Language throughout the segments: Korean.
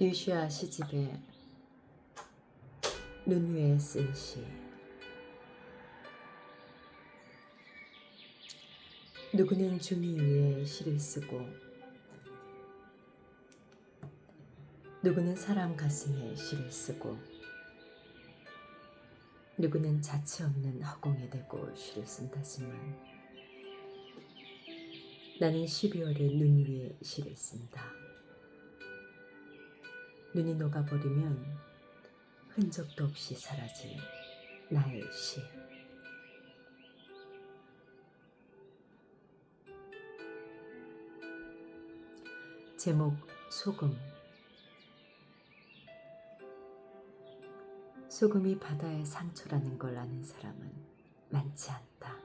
유시아 시집에 눈 위에 쓴 시. 누구는 종이 위에 시를 쓰고 누구는 사람 가슴에 시를 쓰고 누구는 자취 없는 허공에 대고 시를 쓴다지만 나는 12월의 눈 위에 시를 쓴다. 눈이 녹아버리면 흔적도 없이 사라질 나의 시. 제목 소금. 소금이 바다의 상처라는 걸 아는 사람은 많지 않다.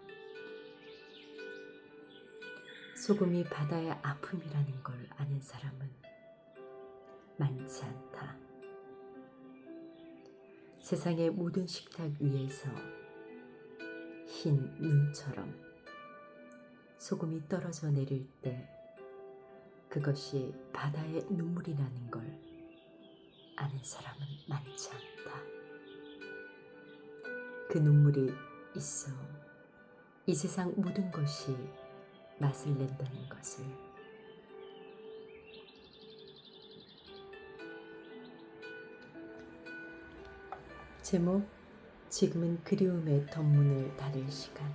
소금이 바다의 아픔이라는 걸 아는 사람은 많지 않다. 세상의 모든 식탁 위에서 흰 눈처럼 소금이 떨어져 내릴 때 그것이 바다의 눈물이라는 걸 아는 사람은 많지 않다. 그 눈물이 있어 이 세상 모든 것이 맛을 낸다는 것을. 제목 지금은 그리움의 덧문을 닫을 시간.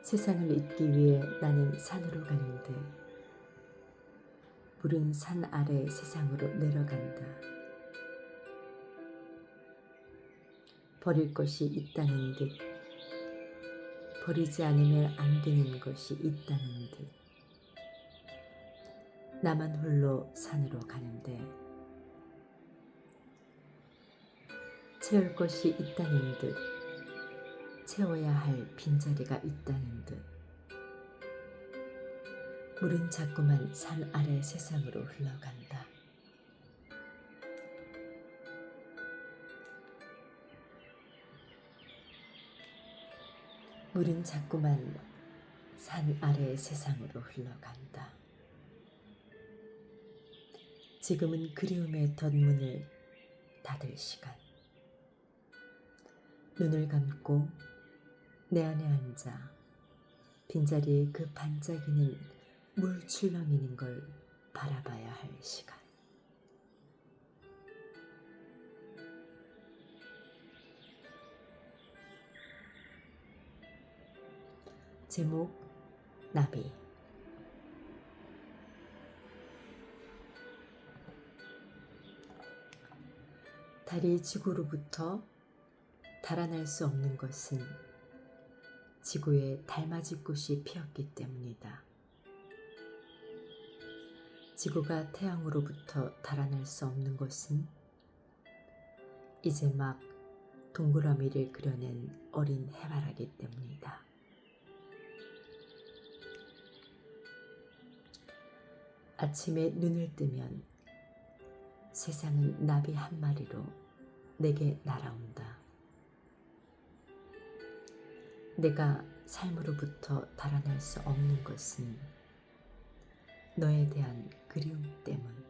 세상을 잊기 위해 나는 산으로 가는데 푸른 산 아래 세상으로 내려간다. 버릴 것이 있다는 듯, 버리지 않으면 안 되는 것이 있다는 듯, 나만 홀로 산으로 가는데 채울 것이 있다는 듯, 채워야 할 빈자리가 있다는 듯, 물은 자꾸만 산 아래 세상으로 흘러간다. 물은 자꾸만 산 아래 세상으로 흘러간다. 지금은 그리움의 덧문을 닫을 시간. 눈을 감고 내 안에 앉아 빈자리에 그 반짝이는 물 출렁이는 걸 바라봐야 할 시간. 제목 나비. 달이 지구로부터 달아날 수 없는 것은 지구에 달맞이 꽃이 피었기 때문이다. 지구가 태양으로부터 달아날 수 없는 것은 이제 막 동그라미를 그려낸 어린 해바라기 때문이다. 아침에 눈을 뜨면 세상은 나비 한 마리로 내게 날아온다. 내가 삶으로부터 달아날 수 없는 것은 너에 대한 그리움 때문.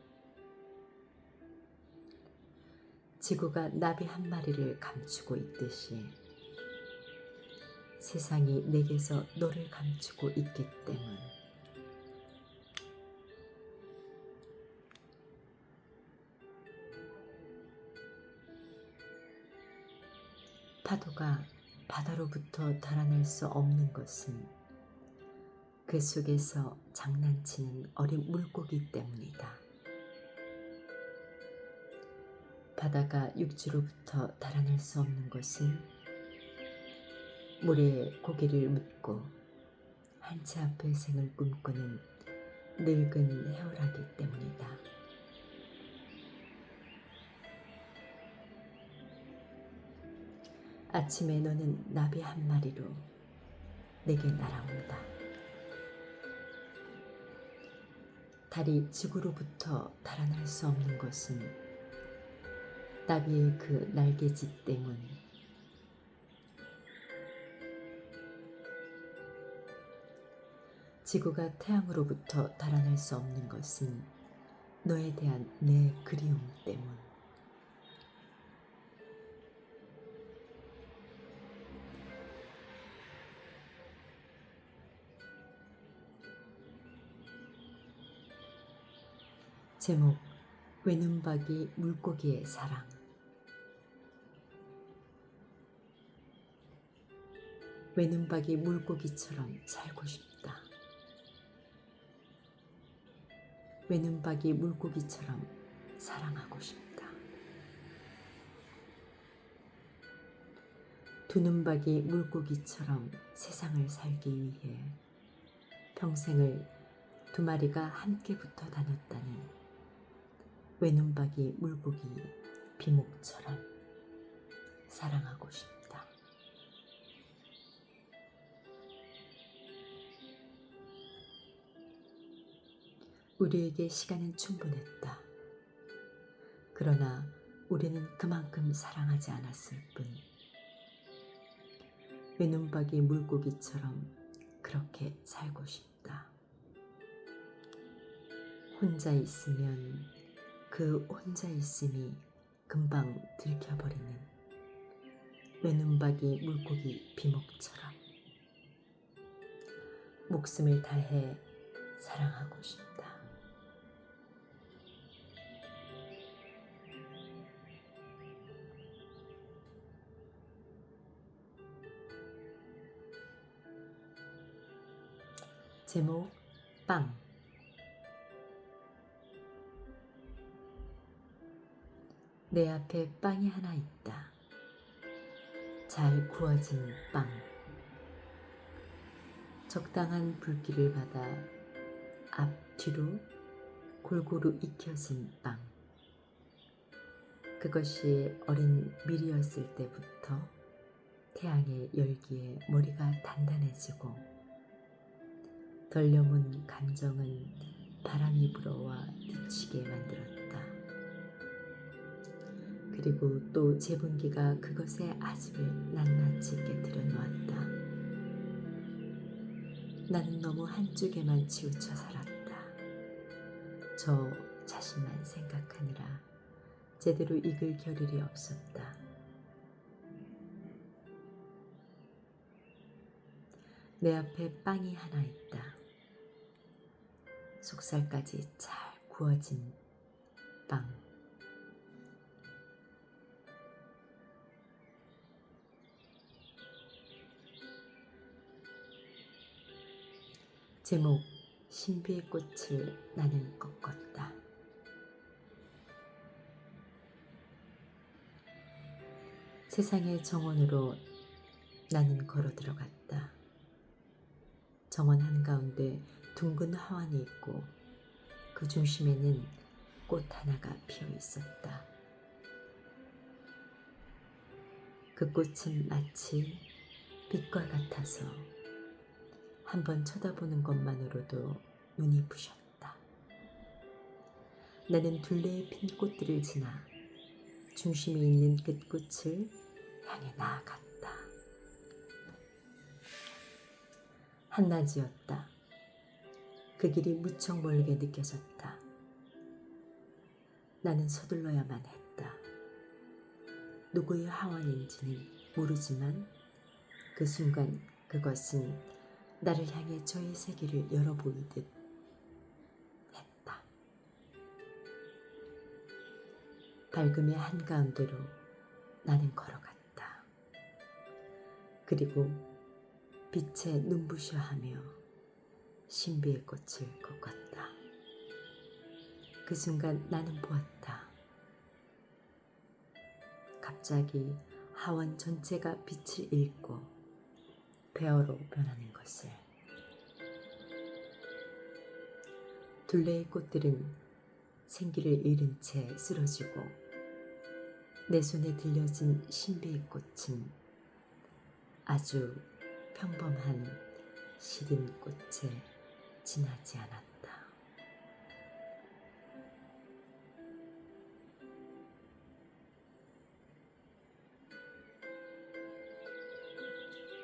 지구가 나비 한 마리를 감추고 있듯이 세상이 내게서 너를 감추고 있기 때문. 파도가 바다로부터 달아날 수 없는 것은 그 속에서 장난치는 어린 물고기 때문이다. 바다가 육지로부터 달아날 수 없는 것은 모래에 고개를 묻고 한치 앞의 생을 꿈꾸는 늙은 해오라기 때문이다. 아침에 너는 나비 한 마리로 내게 날아온다. 달이 지구로부터 달아날 수 없는 것은 나비의 그 날개짓 때문. 지구가 태양으로부터 달아날 수 없는 것은 너에 대한 내 그리움 때문. 제목: 외눈박이 물고기의 사랑. 외눈박이 물고기처럼 살고 싶다. 외눈박이 물고기처럼 사랑하고 싶다. 두눈박이 물고기처럼 세상을 살기 위해 평생을 두 마리가 함께 붙어 다녔다는 외눈박이 물고기 비목처럼 사랑하고 싶다. 우리에게 시간은 충분했다. 그러나 우리는 그만큼 사랑하지 않았을 뿐. 외눈박이 물고기처럼 그렇게 살고 싶다. 혼자 있으면 그 혼자 있음이 금방 들켜버리는 외눈박이 물고기 비목처럼 목숨을 다해 사랑하고 싶다. 제목: 빵. 내 앞에 빵이 하나 있다. 잘 구워진 빵. 적당한 붉기를 받아 앞뒤로 골고루 익혀진 빵. 그것이 어린 밀이었을 때부터 태양의 열기에 머리가 단단해지고 덜 여문 감정은 바람이 불어와 뒤치게 만들었다. 그리고 또 제분기가 그것의 아집을 낱낱이 깨뜨려 놓았다. 나는 너무 한쪽에만 치우쳐 살았다. 저 자신만 생각하느라 제대로 익을 겨를이 없었다. 내 앞에 빵이 하나 있다. 속살까지 잘 구워진 빵. 제목: 신비의 꽃을 나는 꺾었다. 세상의 정원으로 나는 걸어 들어갔다. 정원 한가운데 둥근 화환이 있고 그 중심에는 꽃 하나가 피어 있었다. 그 꽃은 마치 빛과 같아서 한번 쳐다보는 것만으로도 눈이 부셨다. 나는 둘레에 핀 꽃들을 지나 중심에 있는 끝꽃을 향해 나아갔다. 한낮이었다. 그 길이 무척 멀게 느껴졌다. 나는 서둘러야만 했다. 누구의 하원인지는 모르지만 그 순간 그것은 나를 향해 저의 세계를 열어보이듯 했다. 밝음의 한가운데로 나는 걸어갔다. 그리고 빛에 눈부셔하며 신비의 꽃을 꺾었다. 그 순간 나는 보았다. 갑자기 하원 전체가 빛을 잃고 베어로 변하는 것을. 둘레의 꽃들은 생기를 잃은 채 쓰러지고 내 손에 들려진 신비의 꽃은 아주 평범한 시린 꽃에 지나지 않았다.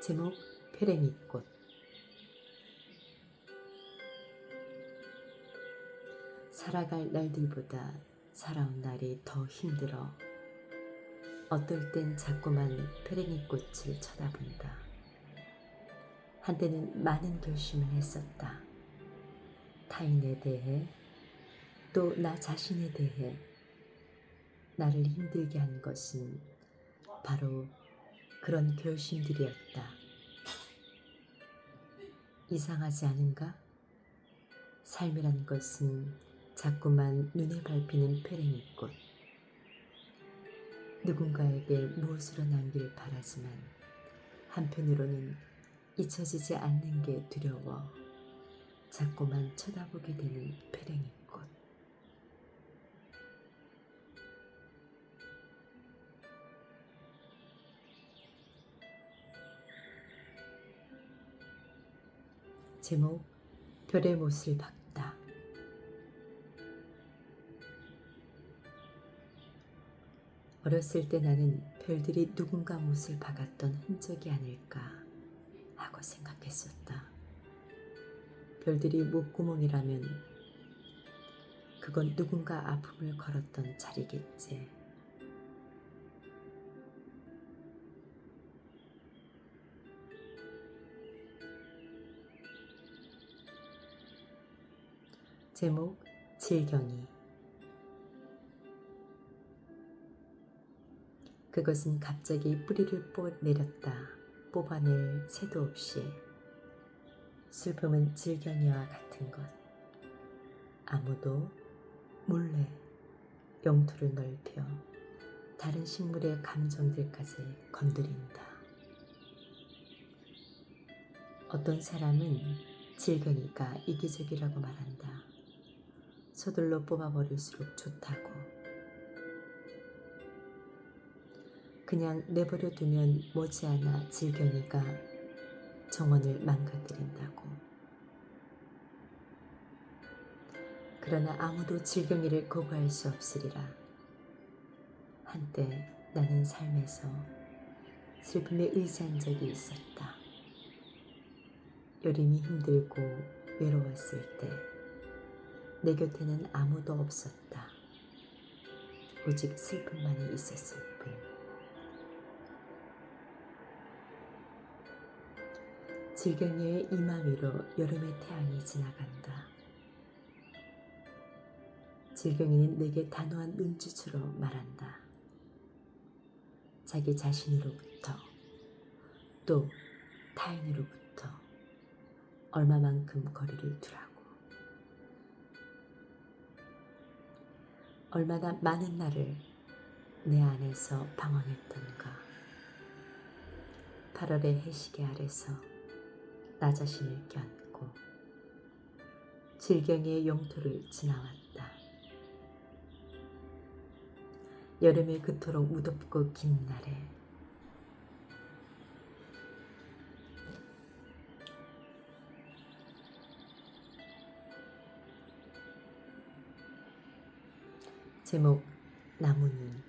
제목: 페레니꽃. 살아갈 날들보다 살아온 날이 더 힘들어 어떨 땐 자꾸만 페랭이 꽃을 쳐다본다. 한때는 많은 결심을 했었다. 타인에 대해 또 나 자신에 대해 나를 힘들게 한 것은 바로 그런 결심들이었다. 이상하지 않은가? 삶이란 것은 자꾸만 눈에 밟히는 페랭이꽃. 누군가에게 무엇으로 남길 바라지만 한편으로는 잊혀지지 않는 게 두려워 자꾸만 쳐다보게 되는 페랭이꽃. 제목 별의 못을 박다. 어렸을 때 나는 별들이 누군가 못을 박았던 흔적이 아닐까 하고 생각했었다. 별들이 목구멍이라면 그건 누군가 아픔을 걸었던 자리겠지. 제목 질경이. 그것은 갑자기 뿌리를 뽑아낼 새도 없이. 슬픔은 질경이와 같은 것. 아무도 몰래 영토를 넓혀 다른 식물의 감정들까지 건드린다. 어떤 사람은 질경이가 이기적이라고 말한다. 서둘러 뽑아버릴수록 좋다고. 그냥 내버려 두면 머지않아 질경이가 정원을 망가뜨린다고. 그러나 아무도 질경이를 거부할 수 없으리라. 한때 나는 삶에서 슬픔에 의지한 적이 있었다. 여름이 힘들고 외로웠을 때 내 곁에는 아무도 없었다. 오직 슬픔만이 있었을 뿐. 질경이의 이마 위로 여름의 태양이 지나간다. 질경이는 내게 단호한 눈짓으로 말한다. 자기 자신으로부터 또 타인으로부터 얼마만큼 거리를 두라고. 얼마나 많은 날을 내 안에서 방황했던가. 8월의 해시계 아래서 나 자신을 껴안고 질경이의 영토를 지나왔다. 여름의 그토록 무덥고 긴 날에 제목 나무는.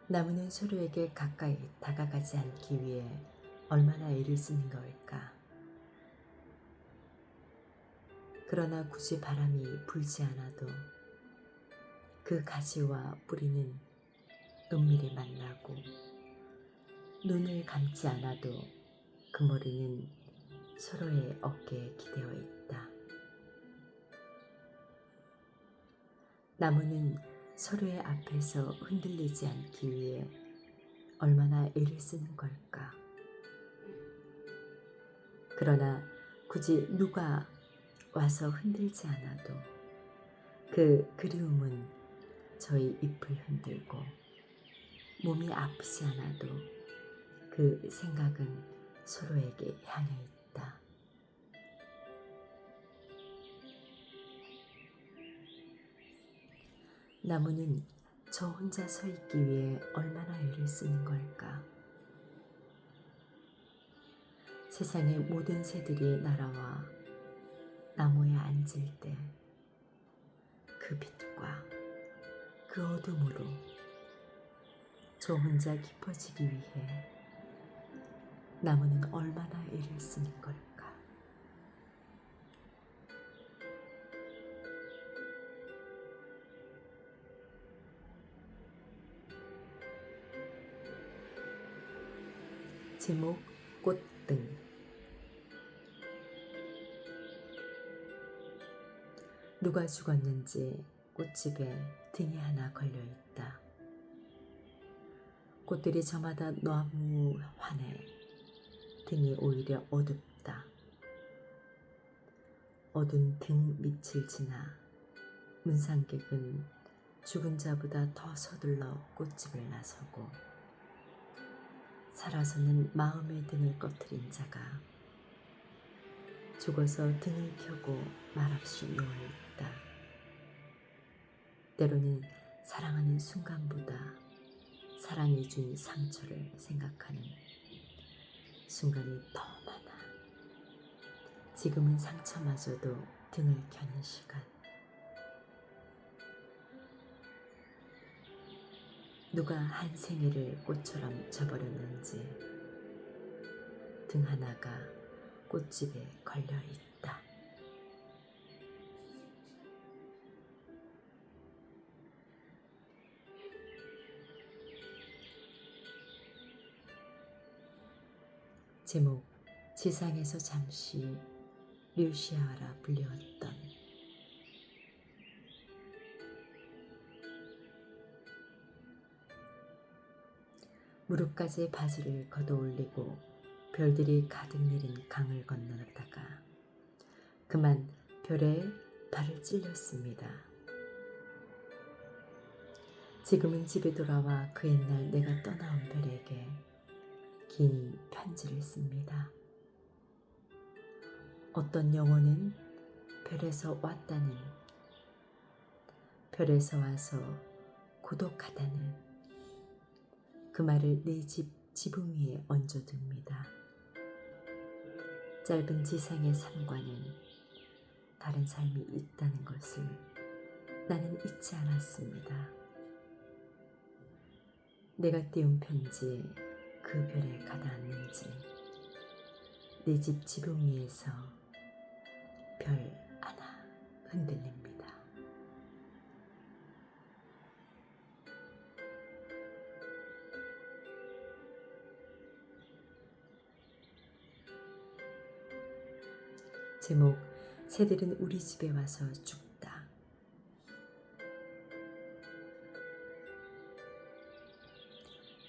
나무는 서로에게 가까이 다가가지 않기 위해 얼마나 애를 쓰는 걸까. 그러나 굳이 바람이 불지 않아도 그 가지와 뿌리는 은밀히 만나고, 눈을 감지 않아도 그 머리는 서로의 어깨에 기대어 있다. 나무는 서로의 앞에서 흔들리지 않기 위해 얼마나 애를 쓰는 걸까. 그러나 굳이 누가 와서 흔들지 않아도 그 그리움은 저희 잎을 흔들고, 몸이 아프지 않아도 그 생각은 서로에게 향해 있다. 나무는 저 혼자 서 있기 위해 얼마나 애를 쓰는 걸까. 세상의 모든 새들이 날아와 나무에 앉을 때 그 빛과 그 어둠으로 저 혼자 깊어지기 위해 나무는 얼마나 애를 쓰는 걸까. 제목 꽃등. 누가 죽었는지 꽃집에 등이 하나 걸려있다. 꽃들이 저마다 너무 환해 등이 오히려 어둡다. 어두운 등 밑을 지나 문상객은 죽은 자보다 더 서둘러 꽃집을 나서고 살아서는 마음의 등을 꺼트린 자가 죽어서 등을 켜고 말없이 누워있다. 때로는 사랑하는 순간보다 사랑이 준 상처를 생각하는 순간이 더 많아. 지금은 상처마저도 등을 켜는 시간. 누가 한 생애를 꽃처럼 져버렸는지 등 하나가 꽃집에 걸려있다. 제목 지상에서 잠시 류시아라 불렸던. 무릎까지 바지를 걷어올리고 별들이 가득 내린 강을 건너다가 그만 별에 발을 찔렸습니다. 지금은 집에 돌아와 그 옛날 내가 떠나온 별에게 긴 편지를 씁니다. 어떤 영혼은 별에서 왔다는, 별에서 와서 고독하다는 그 말을 내 집 지붕 위에 얹어둡니다. 짧은 지상의 삶과는 다른 삶이 있다는 것을 나는 잊지 않았습니다. 내가 띄운 편지에 그 별에 가닿았는지 내 집 지붕 위에서 별 하나 흔들립니다. 제목 새들은 우리 집에 와서 죽다.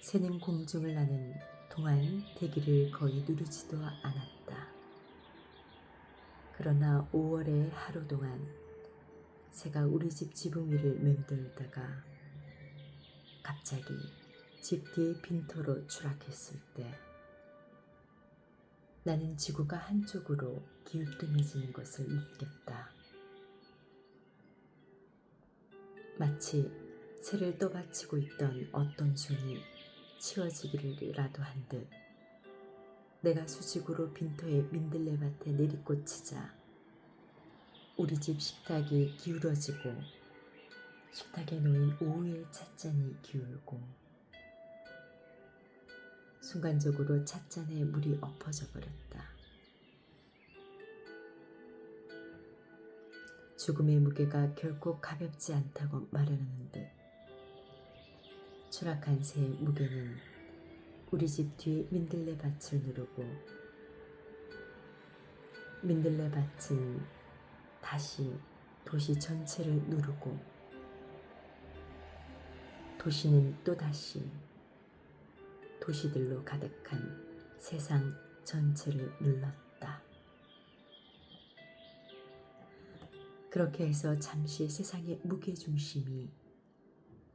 새는 공중을 나는 동안 대기를 거의 누르지도 않았다. 그러나 5월의 하루 동안 새가 우리 집 지붕 위를 맴돌다가 갑자기 집 뒤의 빈터로 추락했을 때 나는 지구가 한쪽으로 기울등해지는 것을 느꼈다. 마치 새를 떠받치고 있던 어떤 손이 치워지기라도 한 듯 내가 수직으로 빈터의 민들레밭에 내리꽂히자 우리 집 식탁이 기울어지고 식탁에 놓인 오후의 찻잔이 기울고 순간적으로 찻잔에 물이 엎어져 버렸다. 죽음의 무게가 결코 가볍지 않다고 말하는 듯 추락한 새의 무게는 우리 집 뒤 민들레밭을 누르고 민들레밭은 다시 도시 전체를 누르고 도시는 또다시 도시들로 가득한 세상 전체를 눌렀다. 그렇게 해서 잠시 세상의 무게중심이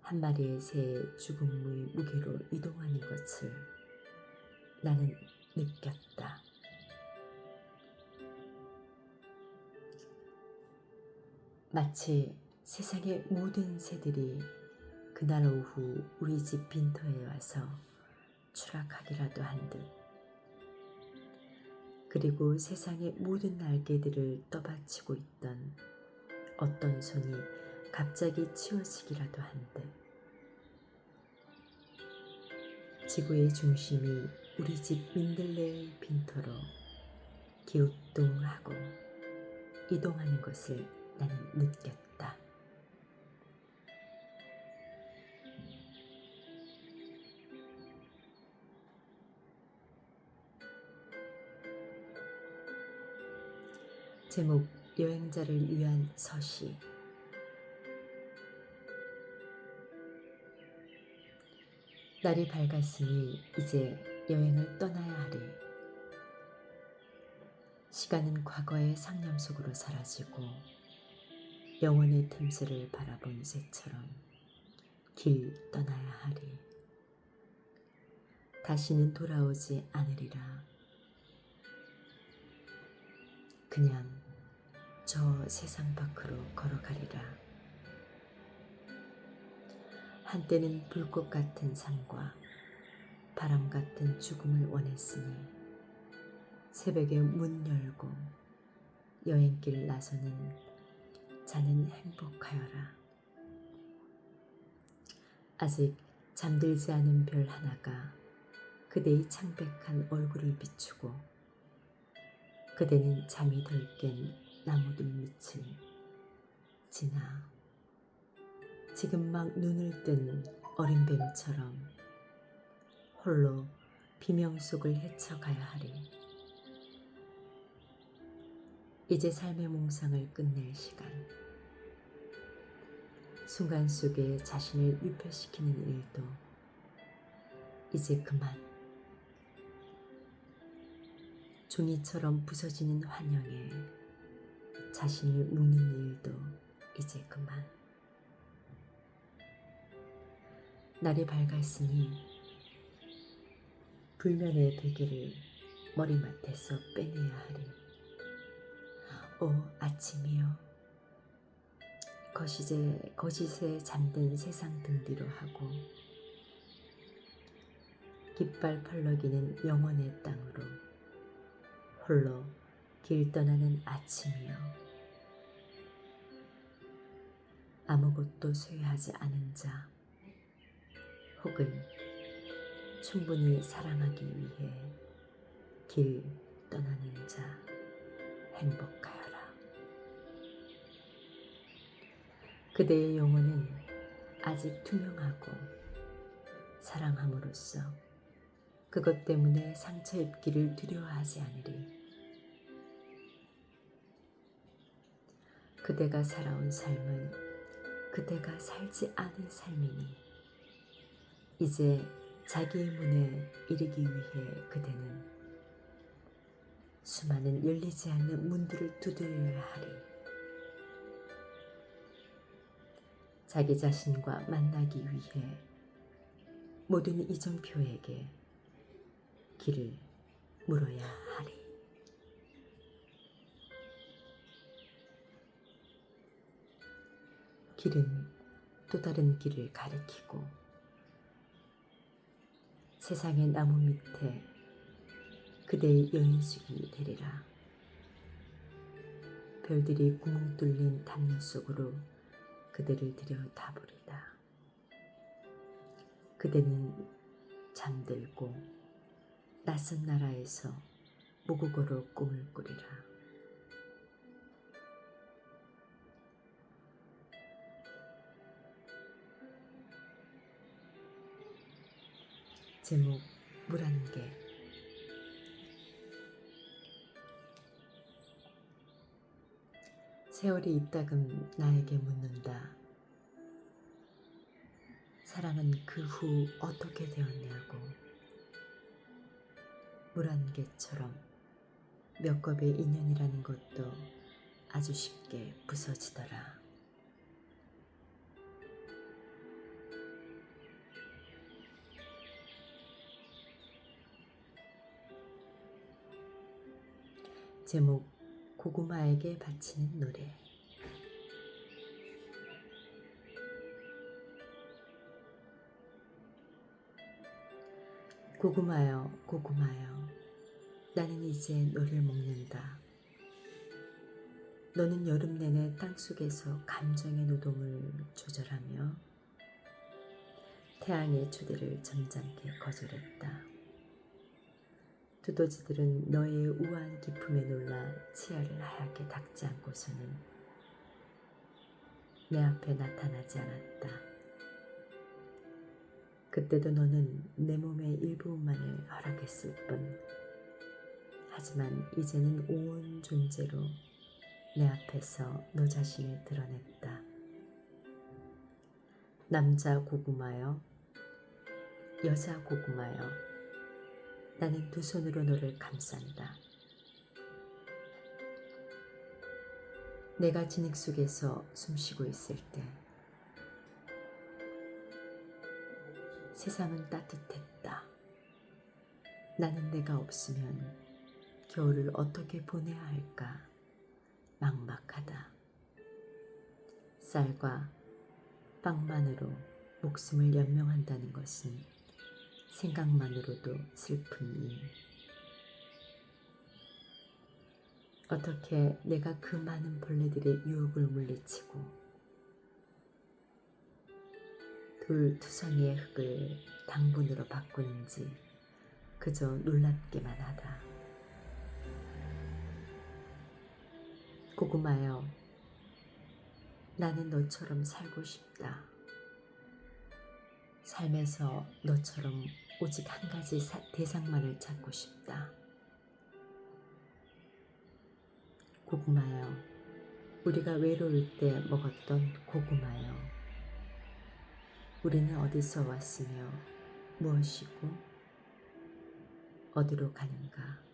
한 마리의 새의 죽음의 무게로 이동하는 것을 나는 느꼈다. 마치 세상의 모든 새들이 그날 오후 우리 집 빈터에 와서 추락하기라도 한 듯, 그리고 세상의 모든 날개들을 떠받치고 있던 어떤 손이 갑자기 치워지기라도 한 듯, 지구의 중심이 우리 집 민들레의 빈터로 기우뚱하고 이동하는 것을 나는 느꼈다. 제목 여행자를 위한 서시. 날이 밝았으니 이제 여행을 떠나야 하리. 시간은 과거의 상념 속으로 사라지고 영원의 틈새를 바라본 새처럼 길 떠나야 하리. 다시는 돌아오지 않으리라. 그냥 저 세상 밖으로 걸어가리라. 한때는 불꽃 같은 삶과 바람 같은 죽음을 원했으니 새벽에 문 열고 여행길 나서는 자는 행복하여라. 아직 잠들지 않은 별 하나가 그대의 창백한 얼굴을 비추고 그대는 잠이 덜 깬 나무들 밑을 지나 지금 막 눈을 뜬 어린 뱀처럼 홀로 비명 속을 헤쳐가야 하리. 이제 삶의 몽상을 끝낼 시간. 순간 속에 자신을 유폐시키는 일도 이제 그만. 종이처럼 부서지는 환영에 자신을 묶는 일도 이제 그만. 날이 밝았으니 불면의 베개를 머리맡에서 빼내야 하리. 오 아침이여, 거짓에 잠든 세상 등 뒤로 하고 깃발 펄럭이는 영원의 땅으로 홀로 길 떠나는 아침이여, 아무것도 소유하지 않은 자 혹은 충분히 사랑하기 위해 길 떠나는 자 행복하여라. 그대의 영혼은 아직 투명하고 사랑함으로써 그것 때문에 상처 입기를 두려워하지 않으리. 그대가 살아온 삶은 그대가 살지 않은 삶이니 이제 자기의 문에 이르기 위해 그대는 수많은 열리지 않는 문들을 두드려야 하리. 자기 자신과 만나기 위해 모든 이정표에게 길을 물어야 하리. 길은 또 다른 길을 가리키고 세상의 나무 밑에 그대의 여인숙이 되리라. 별들이 구멍 뚫린 담요 속으로 그대를 들여 다보리다. 그대는 잠들고 낯선 나라에서 모국어로 꿈을 꾸리라. 제목 물 한 개. 세월이 이따금 나에게 묻는다. 사랑은 그 후 어떻게 되었냐고. 물 한 개처럼 몇 겹의 인연이라는 것도 아주 쉽게 부서지더라. 제목 고구마에게 바치는 노래. 고구마여 고구마여, 나는 이제 너를 먹는다. 너는 여름 내내 땅속에서 감정의 노동을 조절하며 태양의 초대를 점잖게 거절했다. 두더지들은 너의 우아한 기품에 놀라 치아를 하얗게 닦지 않고서는 내 앞에 나타나지 않았다. 그때도 너는 내 몸의 일부분만을 허락했을 뿐. 하지만 이제는 온 존재로 내 앞에서 너 자신을 드러냈다. 남자 고구마여, 여자 고구마여, 나는 두 손으로 너를 감싼다. 내가 진흙 속에서 숨쉬고 있을 때 세상은 따뜻했다. 나는 내가 없으면 겨울을 어떻게 보내야 할까 막막하다. 쌀과 빵만으로 목숨을 연명한다는 것은 생각만으로도 슬픈 일. 어떻게 내가 그 많은 벌레들의 유혹을 물리치고 돌투성이의 흙을 당분으로 바꾸는지 그저 놀랍기만 하다. 고구마여, 나는 너처럼 살고 싶다. 삶에서 너처럼 오직 한 가지 대상만을 찾고 싶다. 고구마여, 우리가 외로울 때 먹었던 고구마여, 우리는 어디서 왔으며 무엇이고 어디로 가는가?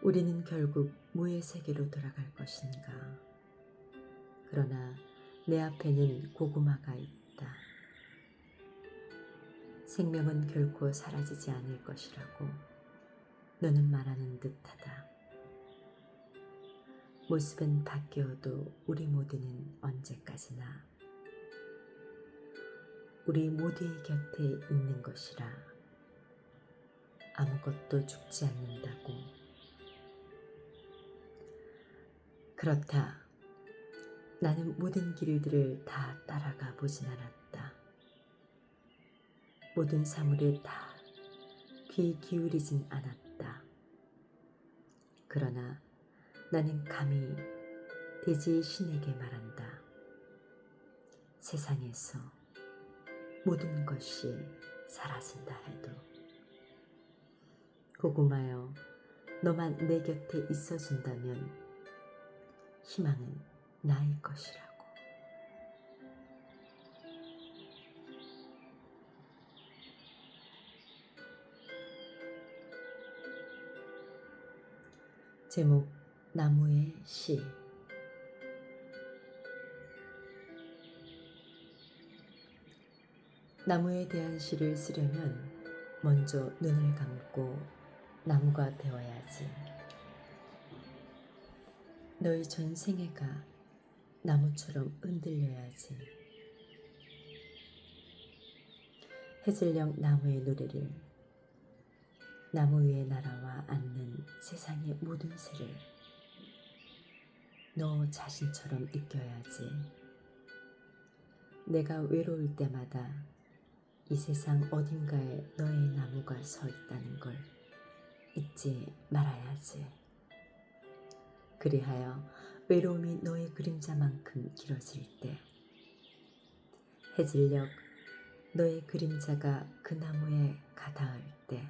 우리는 결국 무의 세계로 돌아갈 것인가? 그러나 내 앞에는 고구마가 있다. 생명은 결코 사라지지 않을 것이라고 너는 말하는 듯하다. 모습은 바뀌어도 우리 모두는 언제까지나 우리 모두의 곁에 있는 것이라. 아무것도 죽지 않는다고. 그렇다. 나는 모든 길들을 다 따라가 보진 않았다. 모든 사물에 다 귀 기울이진 않았다. 그러나 나는 감히 대지의 신에게 말한다. 세상에서 모든 것이 사라진다 해도 고구마여, 너만 내 곁에 있어준다면 희망은 나의 것이라고. 제목, 나무의 시. 나무에 대한 시를 쓰려면 먼저 눈을 감고 나무가 되어야지. 너의 전 생애가 나무처럼 흔들려야지. 해질녘 나무의 노래를, 나무 위에 날아와 앉는 세상의 모든 새를 너 자신처럼 느껴야지. 내가 외로울 때마다 이 세상 어딘가에 너의 나무가 서 있다는 걸 잊지 말아야지. 그리하여 외로움이 너의 그림자만큼 길어질 때, 해질녘 너의 그림자가 그 나무에 가닿을 때,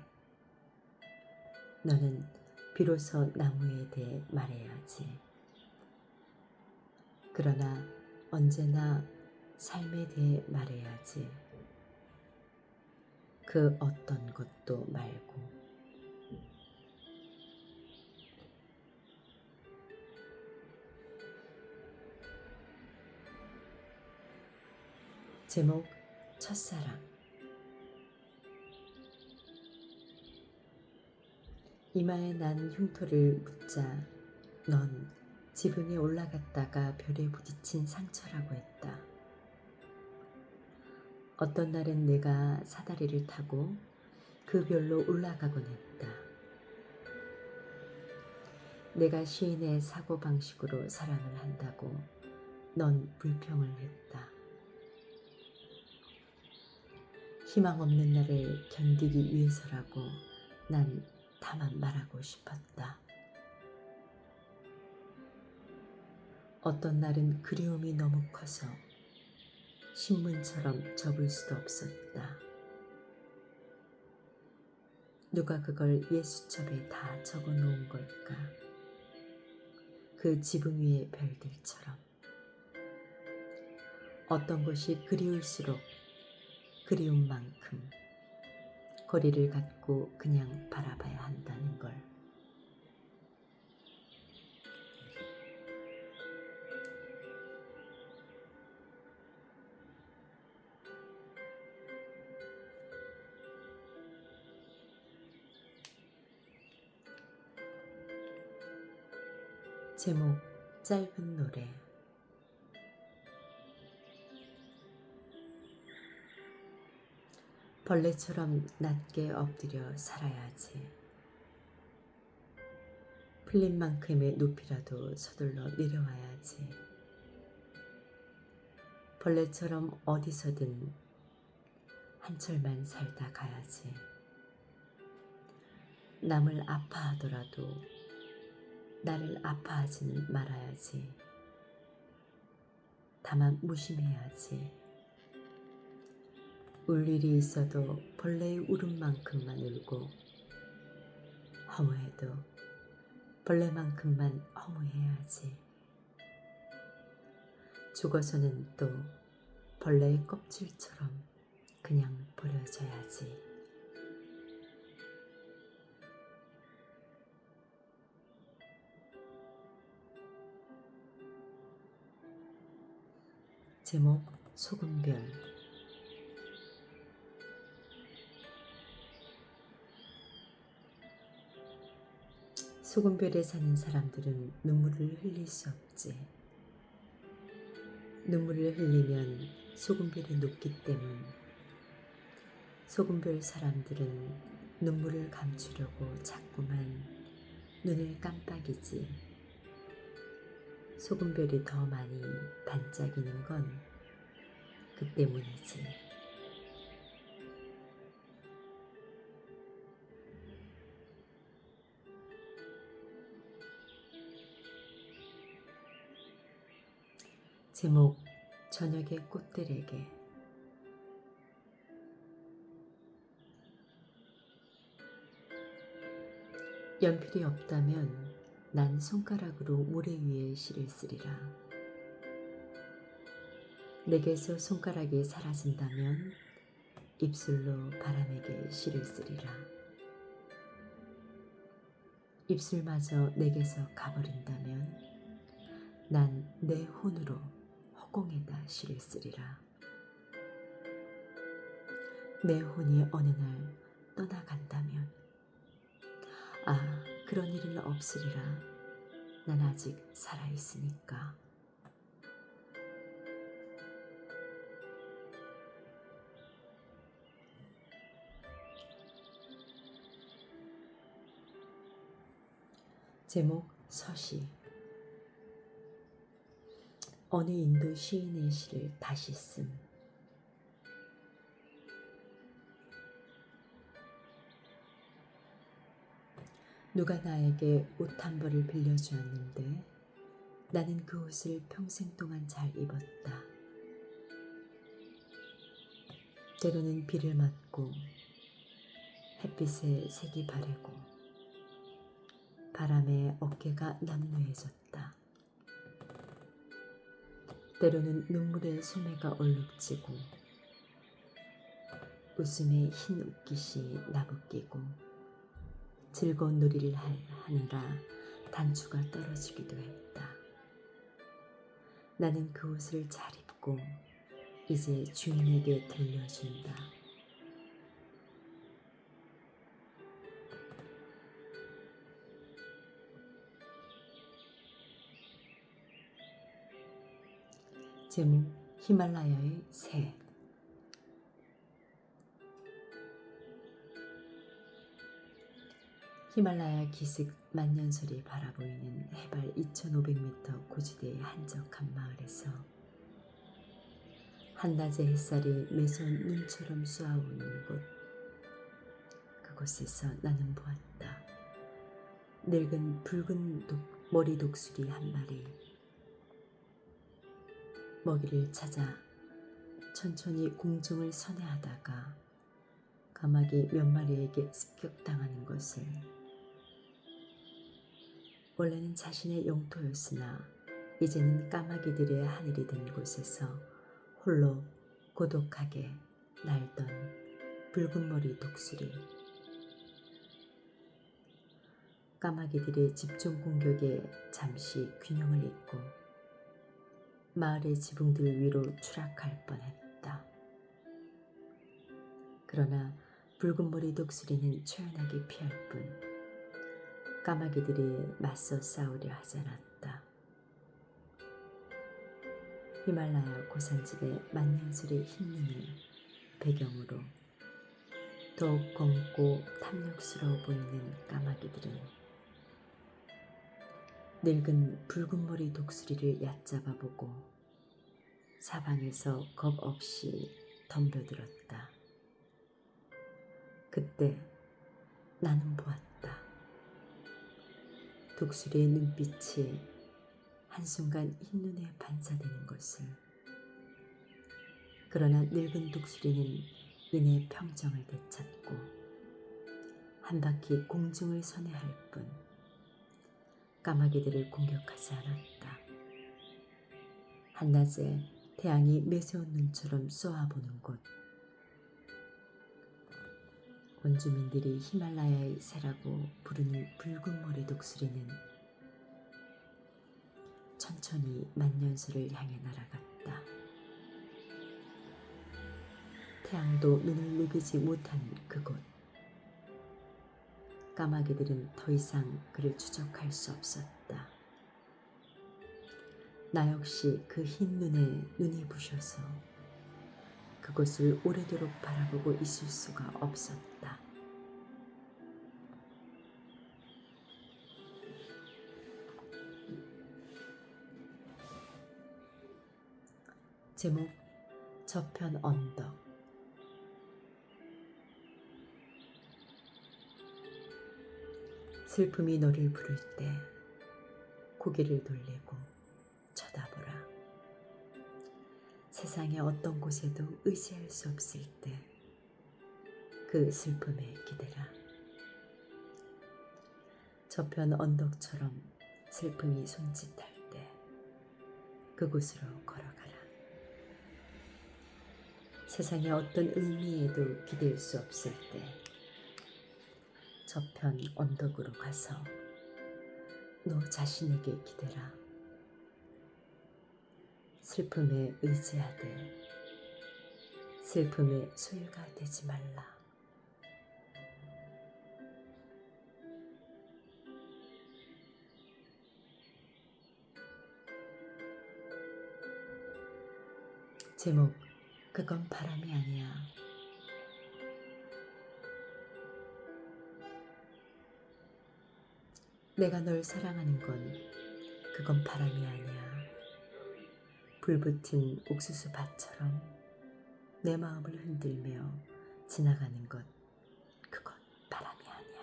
너는 비로소 나무에 대해 말해야지. 그러나 언제나 삶에 대해 말해야지. 그 어떤 것도 말고. 제목, 첫사랑. 이마에 난 흉터를 묻자 넌 지붕에 올라갔다가 별에 부딪힌 상처라고 했다. 어떤 날은 내가 사다리를 타고 그 별로 올라가곤 했다. 내가 시인의 사고방식으로 사랑을 한다고 넌 불평을 했다. 희망 없는 날을 견디기 위해서라고 난 다만 말하고 싶었다. 어떤 날은 그리움이 너무 커서 신문처럼 접을 수도 없었다. 누가 그걸 예수첩에 다 적어 놓은 걸까? 그 지붕 위의 별들처럼. 어떤 것이 그리울수록 그리운 만큼 거리를 갖고 그냥 바라봐야 한다는 걸. 제목 짧은 노래. 벌레처럼 낮게 엎드려 살아야지. 풀린 만큼의 높이라도 서둘러 내려와야지. 벌레처럼 어디서든 한철만 살다 가야지. 남을 아파하더라도 나를 아파하지는 말아야지. 다만 무심해야지. 울 일이 있어도 벌레의 울음만큼만 울고, 허무해도 벌레만큼만 허무해야지. 죽어서는 또 벌레의 껍질처럼 그냥 버려져야지. 제목 소금별. 소금별에 사는 사람들은 눈물을 흘릴 수 없지. 눈물을 흘리면 소금별이 녹기 때문. 소금별 사람들은 눈물을 감추려고 자꾸만 눈을 깜빡이지. 소금별이 더 많이 반짝이는 건 그 때문이지. 제목 저녁의 꽃들에게. 연필이 없다면 난 손가락으로 모래 위에 시를 쓰리라. 내게서 손가락이 사라진다면 입술로 바람에게 시를 쓰리라. 입술마저 내게서 가버린다면 난 내 혼으로 허공에다 시를 쓰리라. 내 혼이 어느 날 떠나간다면, 아, 그런 일은 없으리라. 난 아직 살아있으니까. 제목 서시. 어느 인도 시인의 시를 다시 쓴. 누가 나에게 옷 한 벌을 빌려주었는데 나는 그 옷을 평생 동안 잘 입었다. 때로는 비를 맞고 햇빛에 색이 바래고 바람에 어깨가 남루해졌다. 때로는 눈물에 소매가 얼룩지고 웃음에 흰 옷깃이 나부끼고 즐거운 놀이를 하느라 단추가 떨어지기도 했다. 나는 그 옷을 잘 입고 이제 주인에게 들려준다. 제목 히말라야의 새. 히말라야 기슭 만년설이 바라보이는 해발 2500m 고지대의 한적한 마을에서 한낮의 햇살이 매서운 눈처럼 쏘아오는 곳, 그곳에서 나는 보았다. 늙은 붉은 머리 독수리 한 마리. 먹이를 찾아 천천히 공중을 선회하다가 까마귀 몇 마리에게 습격당하는 것을. 원래는 자신의 영토였으나 이제는 까마귀들의 하늘이 된 곳에서 홀로 고독하게 날던 붉은 머리 독수리. 까마귀들의 집중 공격에 잠시 균형을 잃고 마을의 지붕들 위로 추락할 뻔했다. 그러나 붉은 머리 독수리는 초연하게 피할 뿐 까마귀들이 맞서 싸우려 하지 않았다. 히말라야 고산집의 만년설의 흰 눈을 배경으로 더욱 검고 탐욕스러워 보이는 까마귀들은 늙은 붉은 머리 독수리를 얕잡아 보고 사방에서 겁 없이 덤벼들었다. 그때 나는 보았다. 독수리의 눈빛이 한순간 흰눈에 반사되는 것을. 그러나 늙은 독수리는 이내 평정을 되찾고 한 바퀴 공중을 선회할 뿐 까마귀들을 공격하지 않았다. 한낮에 태양이 매서운 눈처럼 쏘아보는 곳. 원주민들이 히말라야의 새라고 부르는 붉은 머리 독수리는 천천히 만년설을 향해 날아갔다. 태양도 눈을 녹이지 못한 그곳. 까마귀들은 더 이상 그를 추적할 수 없었다. 나 역시 그 흰 눈에 눈이 부셔서 그곳을 오래도록 바라보고 있을 수가 없었다. 제목 저편 언덕. 슬픔이 너를 부를 때 고개를 돌리고 쳐다보라. 세상의 어떤 곳에도 의지할 수 없을 때 그 슬픔에 기대라. 저편 언덕처럼 슬픔이 손짓할 때 그곳으로 걸어가라. 세상의 어떤 의미에도 기댈 수 없을 때 저편 언덕으로 가서 너 자신에게 기대라. 슬픔에 의지하되 슬픔의 소유가 되지 말라. 제목 그건 바람이 아니야. 내가 널 사랑하는 건 그건 바람이 아니야. 불붙은 옥수수 밭처럼 내 마음을 흔들며 지나가는 것 그건 바람이 아니야.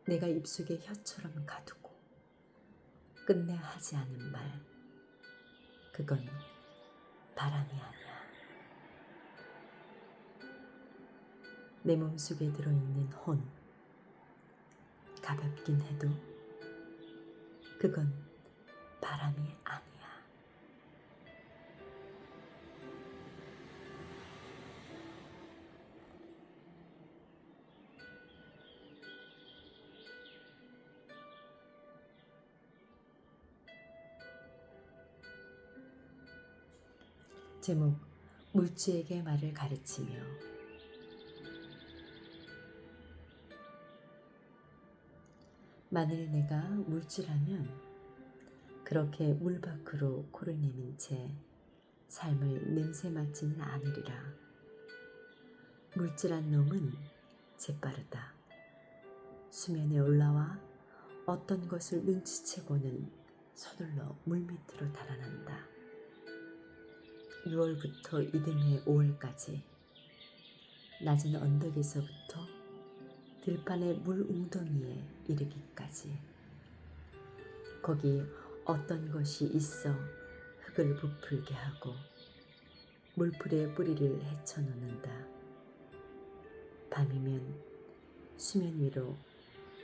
내가 입속에 혀처럼 가두고 끝내 하지 않은 말 그건 바람이 아니야. 내 몸속에 들어있는 혼 가볍긴 해도 그건 바람이 아니야. 제목 물주에게 말을 가르치며. 만일 내가 물주라면 그렇게 물 밖으로 코를 내민 채 삶을 냄새 맡지는 않으리라. 물질한 놈은 재빠르다. 수면에 올라와 어떤 것을 눈치채고는 서둘러 물밑으로 달아난다. 6월부터 이듬해 5월까지 낮은 언덕에서부터 들판의 물 웅덩이에 이르기까지 거기 어떤 것이 있어 흙을 부풀게 하고 물풀에 뿌리를 헤쳐놓는다. 밤이면 수면 위로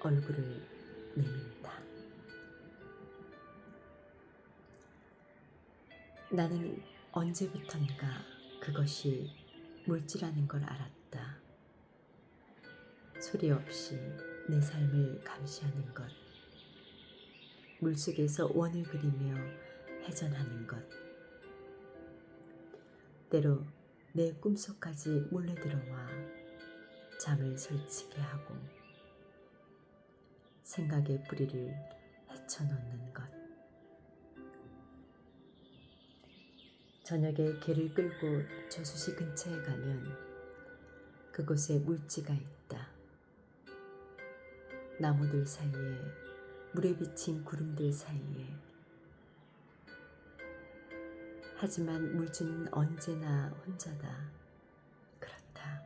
얼굴을 내민다. 나는 언제부턴가 그것이 물질하는 걸 알았다. 소리 없이 내 삶을 감시하는 것, 물속에서 원을 그리며 해전하는 것, 때로 내 꿈속까지 몰래 들어와 잠을 설치게 하고 생각의 뿌리를 헤쳐놓는 것. 저녁에 개를 끌고 저수지 근처에 가면 그곳에 물지가 있다. 나무들 사이에, 물에 비친 구름들 사이에. 하지만 물지는 언제나 혼자다. 그렇다.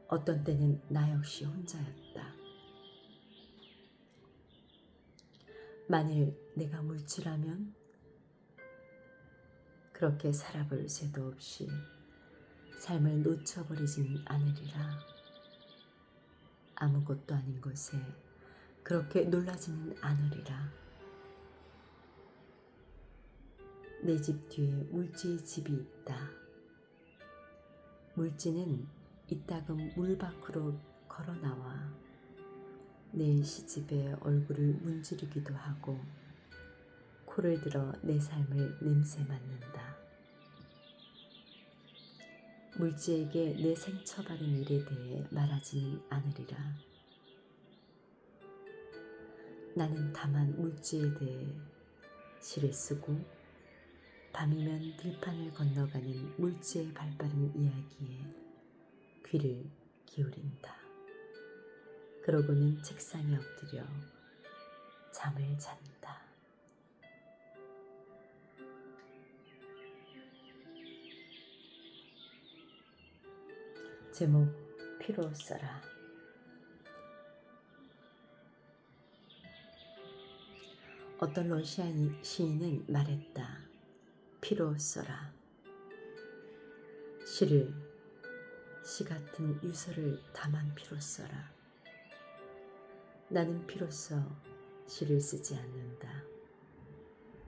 어떤 때는 나 역시 혼자였다. 만일 내가 물지라면 그렇게 살아볼 새도 없이 삶을 놓쳐버리진 않으리라. 아무것도 아닌 곳에 그렇게 놀라지는 않으리라. 내 집 뒤에 물지의 집이 있다. 물지는 이따금 물 밖으로 걸어 나와 내 시집에 얼굴을 문지르기도 하고 코를 들어 내 삶을 냄새 맡는다. 물지에게 내 생처바른 일에 대해 말하지는 않으리라. 나는 다만 물지에 대해 시를 쓰고 밤이면 들판을 건너가는 물지의 발빠른 이야기에 귀를 기울인다. 그러고는 책상에 엎드려 잠을 잔다. 제목 피로 써라. 어떤 러시아 시인은 말했다. 피로 써라. 시를, 시 같은 유서를 다만 피로 써라. 나는 피로써 시를 쓰지 않는다.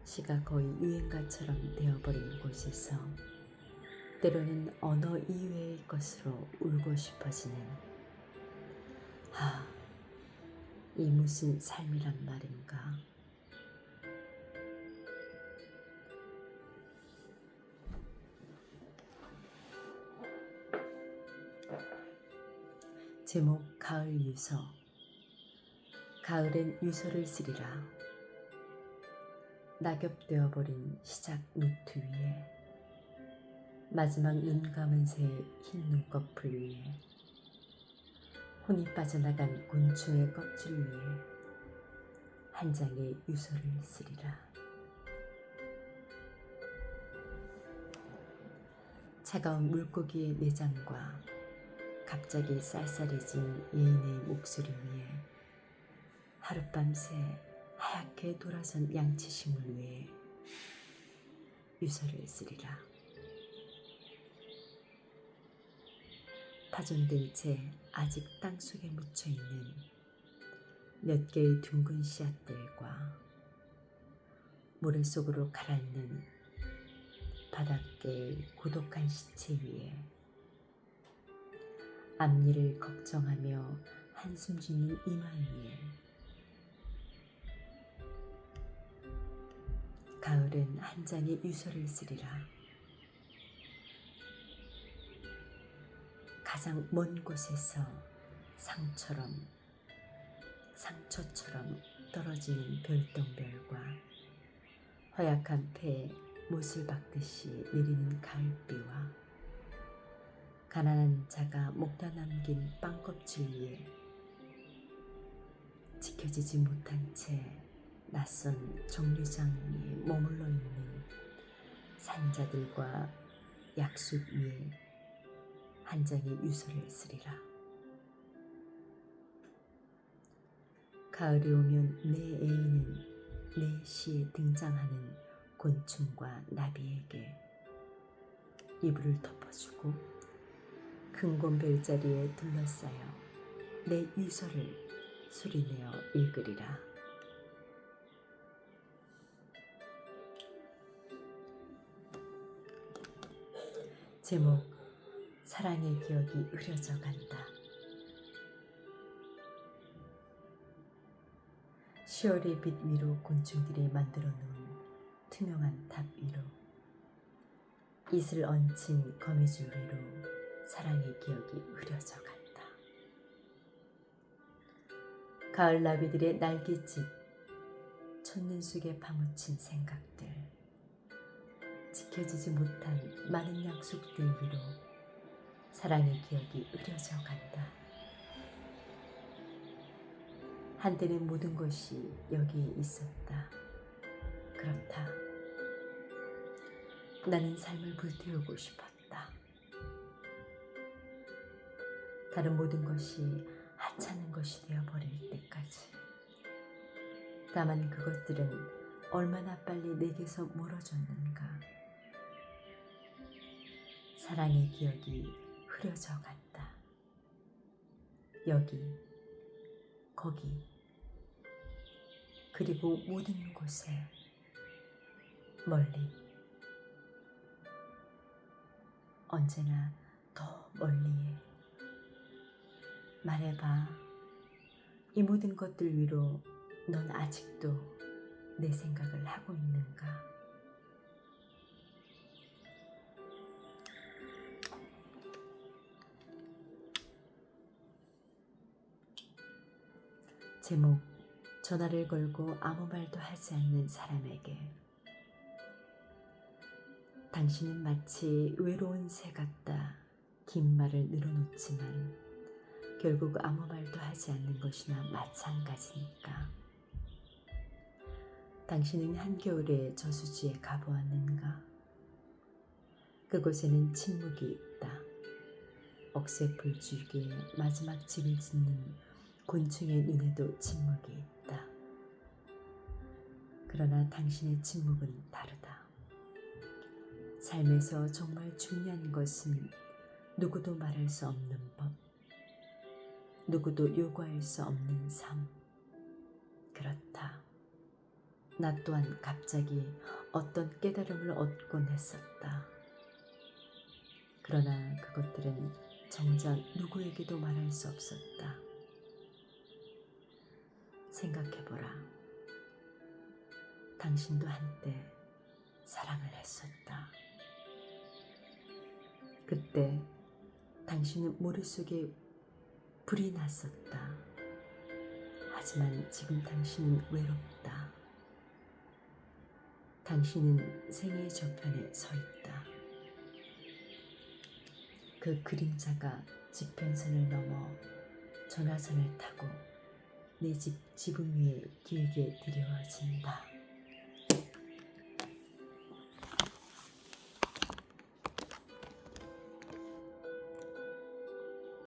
시가 거의 유행가처럼 되어버린 곳에서 때로는 언어 이외의 것으로 울고 싶어지는 이 무슨 삶이란 말인가. 제목 가을 유서. 가을엔 유서를 쓰리라. 낙엽되어버린 시작 노트 위에 마지막 눈 감은 새의 흰 눈꺼풀 위에 혼이 빠져나간 곤충의 껍질 위에 한 장의 유서를 쓰리라. 차가운 물고기의 내장과 갑자기 쌀쌀해진 예인의 목소리 위에 하룻밤새 하얗게 돌아선 양치식물 위에 유서를 쓰리라. 파손된 채 아직 땅속에 묻혀있는 몇 개의 둥근 씨앗들과 모래 속으로 가라앉는 바닷개의 고독한 시체 위에 앞니를 걱정하며 한숨 짓는 이마 위에 가을은 한 장의 유서를 쓰리라. 가장 먼 곳에서 상처처럼 떨어지는 별똥별과 허약한 폐에 못을 박듯이 내리는 가을비와 가난한 자가 먹다 남긴 빵껍질 위에 지켜지지 못한 채 낯선 정류장 위에 머물러 있는 산자들과 약속 위에 한 장의 유서를 쓰리라. 가을이 오면 내 애인은 내 시에 등장하는 곤충과 나비에게 이불을 덮어주고 큰 곰별자리에 둘러싸여 내 유서를 소리내어 읽으리라. 제목: 사랑의 기억이 흐려져 간다. 10월의 빛 위로 곤충들이 만들어 놓은 투명한 탑 위로 이슬 얹힌 거미줄 위로 사랑의 기억이 흐려져 간다. 가을 나비들의 날갯짓, 촛눈 속에 파묻힌 생각들, 지켜지지 못한 많은 약속들 위로 사랑의 기억이 흐려져 간다. 한때는 모든 것이 여기에 있었다. 그렇다. 나는 삶을 불태우고 싶었다. 다른 모든 것이 하찮은 것이 되어버릴 때까지. 다만 그것들은 얼마나 빨리 내게서 멀어졌는가. 사랑의 기억이 흐려져 간다. 여기, 거기, 그리고 모든 곳에, 멀리, 언제나 더 멀리에. 말해봐. 이 모든 것들 위로 넌 아직도 내 생각을 하고 있는가? 제목: 전화를 걸고 아무 말도 하지 않는 사람에게. 당신은 마치 외로운 새 같다. 긴 말을 늘어놓지만 결국 아무 말도 하지 않는 것이나 마찬가지니까. 당신은 한겨울의 저수지에 가보았는가? 그곳에는 침묵이 있다. 억새 불줄기에 마지막 집을 짓는 곤충의 눈에도 침묵이 있다. 그러나 당신의 침묵은 다르다. 삶에서 정말 중요한 것은 누구도 말할 수 없는 법, 누구도 요구할 수 없는 삶. 그렇다. 나 또한 갑자기 어떤 깨달음을 얻곤 했었다. 그러나 그것들은 정작 누구에게도 말할 수 없었다. 생각해보라. 당신도 한때 사랑을 했었다. 그때 당신은 머릿속에 불이 났었다. 하지만 지금 당신은 외롭다. 당신은 생애의 저편에 서 있다. 그 그림자가 지평선을 넘어 전화선을 타고 내 집 지붕 위에 길게 드리워진다.